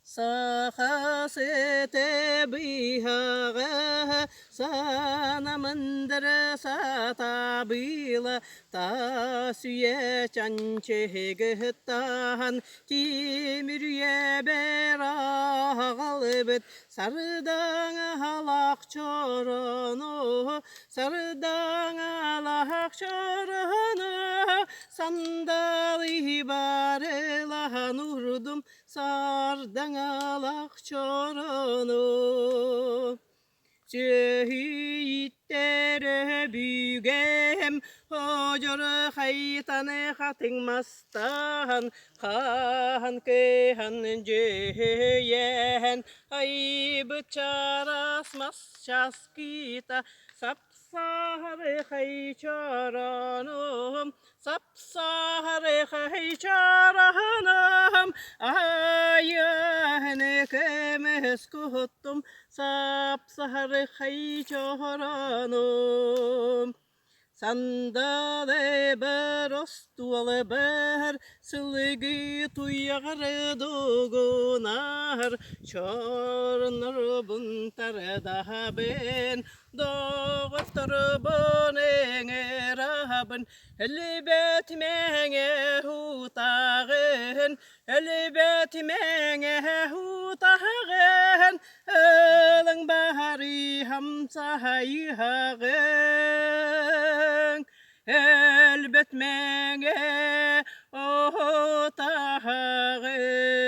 Sahasete bihaga sana mandra satabila ta suye chanche gehtahan timirye bera galbet sardang halak chorono sardang halak chorono sandali barela nurdum sardangalak çoronu Şehittere bügem hocor haytane hating mastan kan kehan jehen ay becaras mas kita sapsare hay çoranım sapsare hay çoranım ayane kemes kutum sapsare hay çoranım Sandale berostuale ber silgi tuyagare dogunar çornar buntar daha ben doğuftar bonengeraben elbet menge hutagen elang bahari hamsahai hagen elbet menge o tahare